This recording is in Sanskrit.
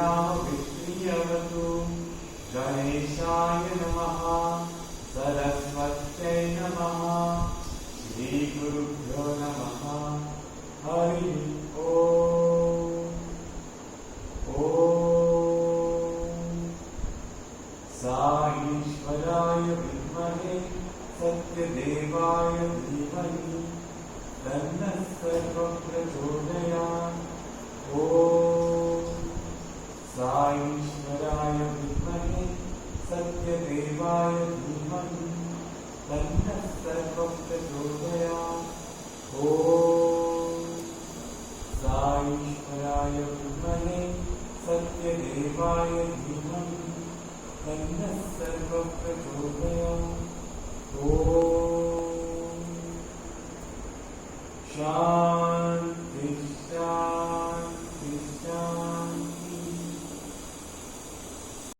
विष्णुयावतु। गणेशाय नमः। सरस्वत्यै नमः। श्रीगुरुभ्यो नमः। हरि ओम्। ईश्वराय विद्महे सत्यदेवाय धीमहि तन्नः सर्वं प्रचोदयात्। ईश्वराय विद्महे सत्यदेवाय धीमहि तन्नः सर्वं प्रचोदयात्। ईश्वराय विद्महे सत्यदेवाय धीमहि तन्नः सर्वं प्रचोदयात्।